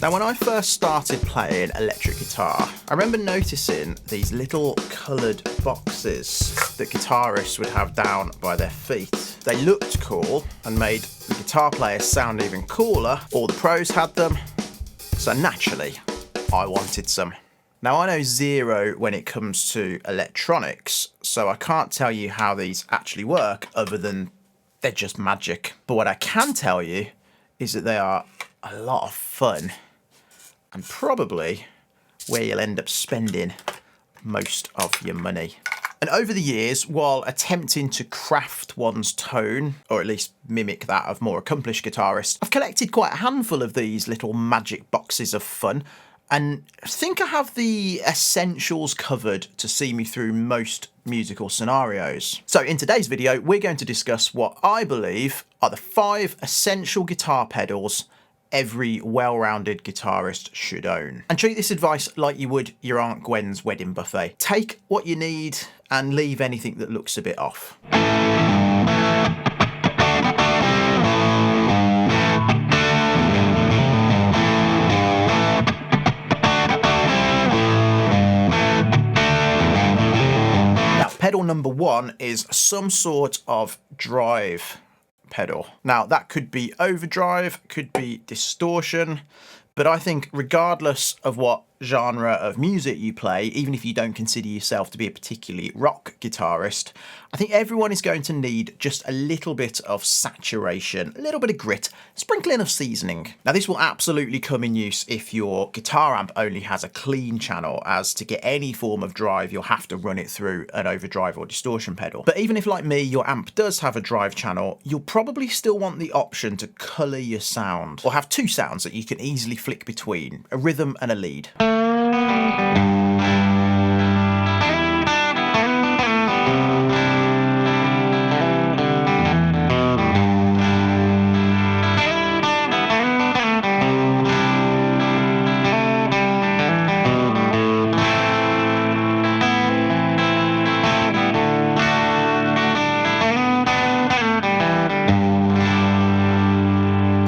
Now, when I first started playing electric guitar, I remember noticing these little coloured boxes that guitarists would have down by their feet. They looked cool and made the guitar players sound even cooler. All the pros had them, so naturally, I wanted some. Now, I know zero when it comes to electronics, so I can't tell you how these actually work other than they're just magic. But what I can tell you is that they are a lot of fun and probably where you'll end up spending most of your money. And over the years, while attempting to craft one's tone, or at least mimic that of more accomplished guitarists, I've collected quite a handful of these little magic boxes of fun, and I think I have the essentials covered to see me through most musical scenarios. So in today's video, we're going to discuss what I believe are the 5 essential guitar pedals every well-rounded guitarist should own. And treat this advice like you would your Aunt Gwen's wedding buffet. Take what you need and leave anything that looks a bit off. Now, pedal number 1 is some sort of drive pedal. Now, that could be overdrive, could be distortion, but I think regardless of what genre of music you play, even if you don't consider yourself to be a particularly rock guitarist, I think everyone is going to need just a little bit of saturation, a little bit of grit, sprinkling of seasoning. Now, this will absolutely come in use if your guitar amp only has a clean channel, as to get any form of drive, you'll have to run it through an overdrive or distortion pedal. But even if, like me, your amp does have a drive channel, you'll probably still want the option to colour your sound, or have 2 sounds that you can easily flick between, a rhythm and a lead.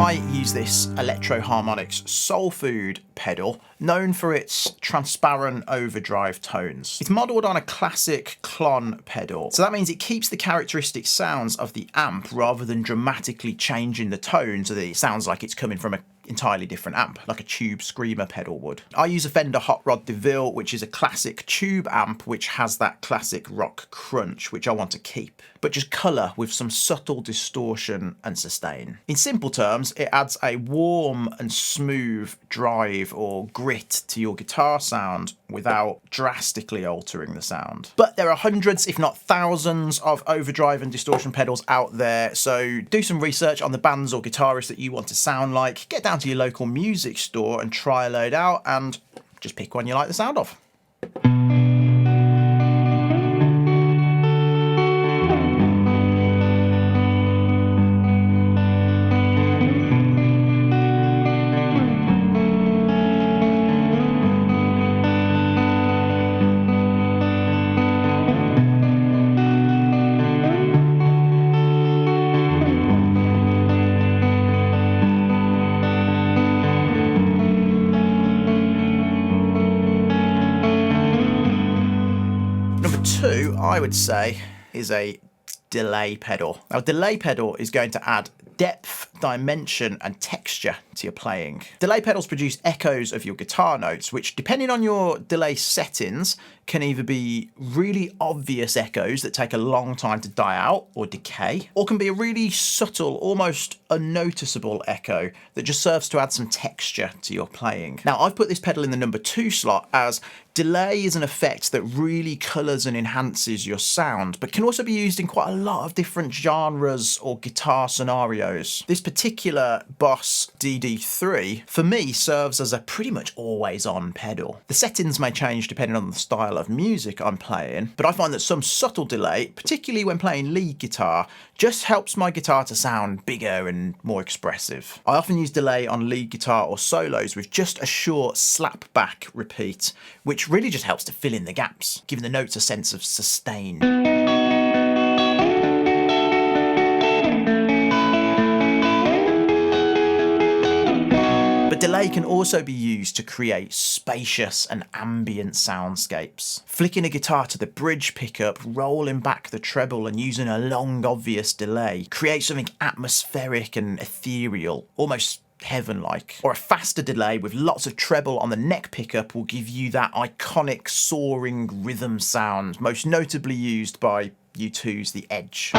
I use this Electro Harmonix Soul Food pedal, known for its transparent overdrive tones. It's modelled on a classic Klon pedal, so that means it keeps the characteristic sounds of the amp rather than dramatically changing the tone so that it sounds like it's coming from an entirely different amp, like a tube screamer pedal would. I use a Fender Hot Rod DeVille, which is a classic tube amp which has that classic rock crunch, which I want to keep, but just colour with some subtle distortion and sustain. In simple terms, it adds a warm and smooth drive or grit to your guitar sound without drastically altering the sound. But there are hundreds, if not thousands, of overdrive and distortion pedals out there, so do some research on the bands or guitarists that you want to sound like, get down to your local music store and try a load out, and just pick one you like the sound of. I would say is a delay pedal. Now, delay pedal is going to add depth, dimension and texture to your playing. Delay pedals produce echoes of your guitar notes, which, depending on your delay settings, can either be really obvious echoes that take a long time to die out or decay, or can be a really subtle, almost unnoticeable echo that just serves to add some texture to your playing. Now, I've put this pedal in the number 2 slot, as delay is an effect that really colours and enhances your sound, but can also be used in quite a lot of different genres or guitar scenarios. This particular Boss DD3, for me, serves as a pretty much always on pedal. The settings may change depending on the style of music I'm playing, but I find that some subtle delay, particularly when playing lead guitar, just helps my guitar to sound bigger and more expressive. I often use delay on lead guitar or solos with just a short slap back repeat, which really just helps to fill in the gaps, giving the notes a sense of sustain. But But delay can also be used to create spacious and ambient soundscapes. Flicking a guitar to the bridge pickup, rolling back the treble and using a long obvious delay creates something atmospheric and ethereal, almost heaven-like. Or a faster delay with lots of treble on the neck pickup will give you that iconic soaring rhythm sound, most notably used by U2's The Edge.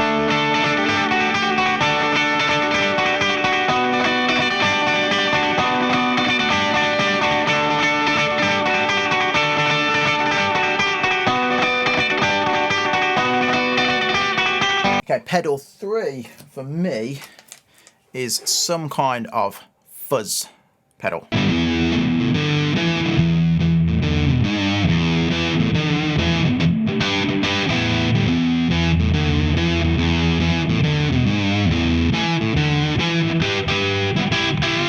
Okay, pedal 3 for me is some kind of fuzz pedal.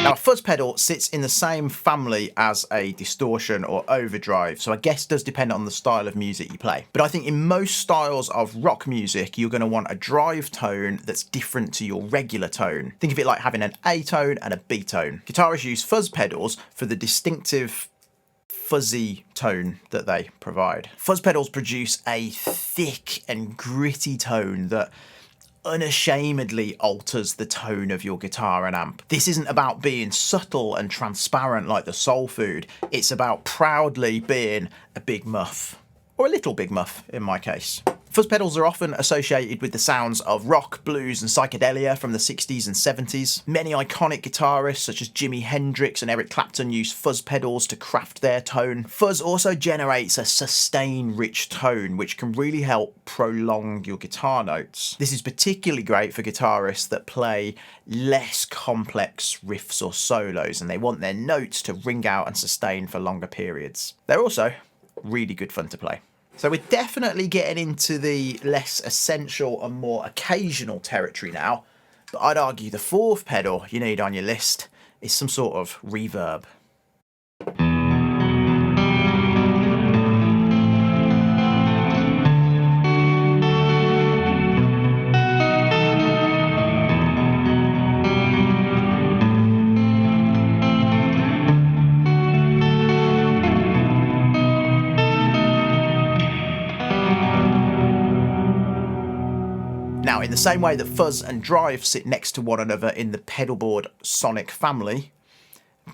Now, a fuzz pedal sits in the same family as a distortion or overdrive, so I guess it does depend on the style of music you play. But I think in most styles of rock music, you're going to want a drive tone that's different to your regular tone. Think of it like having an A tone and a B tone. Guitarists use fuzz pedals for the distinctive fuzzy tone that they provide. Fuzz pedals produce a thick and gritty tone that unashamedly alters the tone of your guitar and amp. This isn't about being subtle and transparent like the soul food, it's about proudly being a big muff. Or a little big muff in my case. Fuzz pedals are often associated with the sounds of rock, blues and psychedelia from the 60s and 70s. Many iconic guitarists such as Jimi Hendrix and Eric Clapton use fuzz pedals to craft their tone. Fuzz also generates a sustain-rich tone which can really help prolong your guitar notes. This is particularly great for guitarists that play less complex riffs or solos and they want their notes to ring out and sustain for longer periods. They're also really good fun to play. So we're definitely getting into the less essential and more occasional territory now, but I'd argue the fourth pedal you need on your list is some sort of reverb. Now, in the same way that fuzz and drive sit next to one another in the pedalboard sonic family,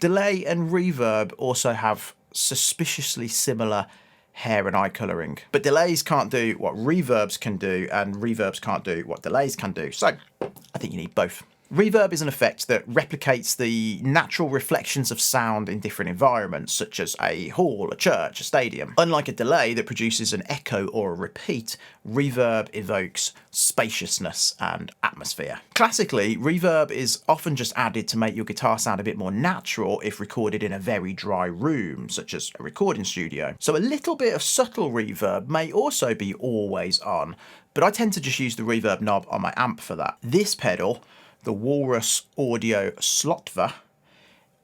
delay and reverb also have suspiciously similar hair and eye colouring. But delays can't do what reverbs can do, and reverbs can't do what delays can do. So, I think you need both. Reverb is an effect that replicates the natural reflections of sound in different environments, such as a hall, a church, a stadium. Unlike a delay that produces an echo or a repeat, reverb evokes spaciousness and atmosphere. Classically, reverb is often just added to make your guitar sound a bit more natural if recorded in a very dry room, such as a recording studio. So a little bit of subtle reverb may also be always on, but I tend to just use the reverb knob on my amp for that. This pedal, the Walrus Audio Slotva,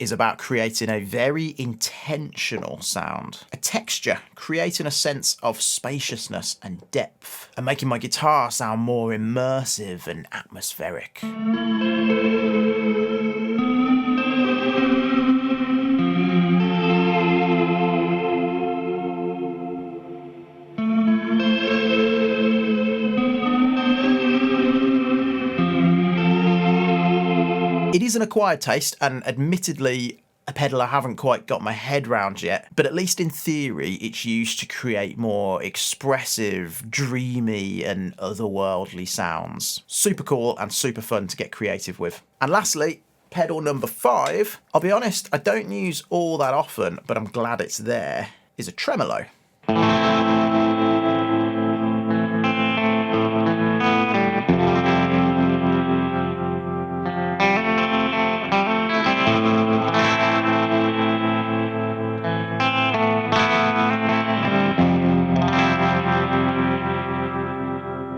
is about creating a very intentional sound. A texture, creating a sense of spaciousness and depth, and making my guitar sound more immersive and atmospheric. It is an acquired taste, and admittedly a pedal I haven't quite got my head round yet, but at least in theory it's used to create more expressive, dreamy and otherworldly sounds. Super cool and super fun to get creative with. And lastly, pedal number 5, I'll be honest, I don't use all that often, but I'm glad it's there, is a tremolo.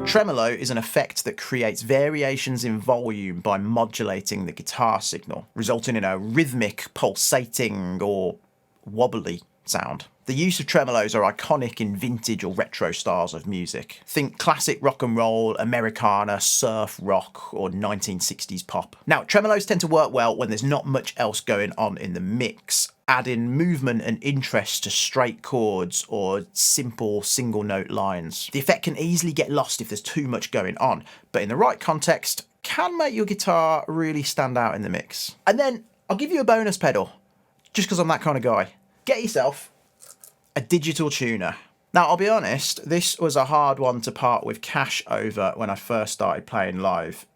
Tremolo is an effect that creates variations in volume by modulating the guitar signal, resulting in a rhythmic, pulsating or wobbly sound. The use of tremolos are iconic in vintage or retro styles of music. Think classic rock and roll, Americana, surf rock, or 1960s pop. Now, tremolos tend to work well when there's not much else going on in the mix. Add in movement and interest to straight chords or simple single note lines. The effect can easily get lost if there's too much going on, but in the right context, can make your guitar really stand out in the mix. And then I'll give you a bonus pedal, just because I'm that kind of guy. Get yourself a digital tuner. Now, I'll be honest, this was a hard one to part with cash over when I first started playing live,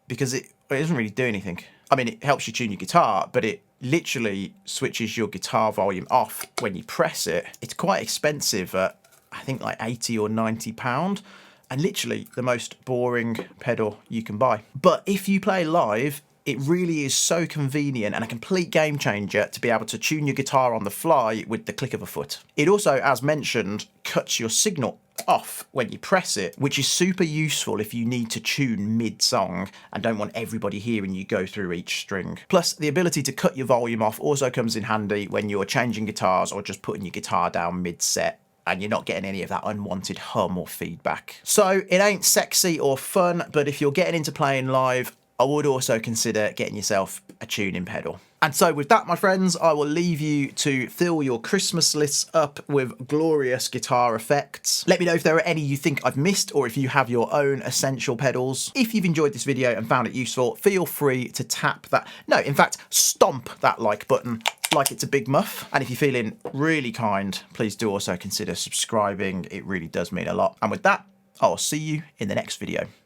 because it doesn't really do anything. I mean, it helps you tune your guitar, but it literally switches your guitar volume off when you press it. It's quite expensive at, I think, like 80 or 90 pound, and literally the most boring pedal you can buy. But if you play live, it really is so convenient and a complete game changer to be able to tune your guitar on the fly with the click of a foot. It also, as mentioned, cuts your signal off when you press it, which is super useful if you need to tune mid-song and don't want everybody hearing you go through each string. Plus, the ability to cut your volume off also comes in handy when you're changing guitars or just putting your guitar down mid-set and you're not getting any of that unwanted hum or feedback. So it ain't sexy or fun, but if you're getting into playing live, I would also consider getting yourself a tuning pedal. And so with that, my friends, I will leave you to fill your Christmas lists up with glorious guitar effects. Let me know if there are any you think I've missed or if you have your own essential pedals. If you've enjoyed this video and found it useful, feel free to tap that, no, in fact, stomp that like button like it's a big muff. And if you're feeling really kind, please do also consider subscribing. It really does mean a lot. And with that, I'll see you in the next video.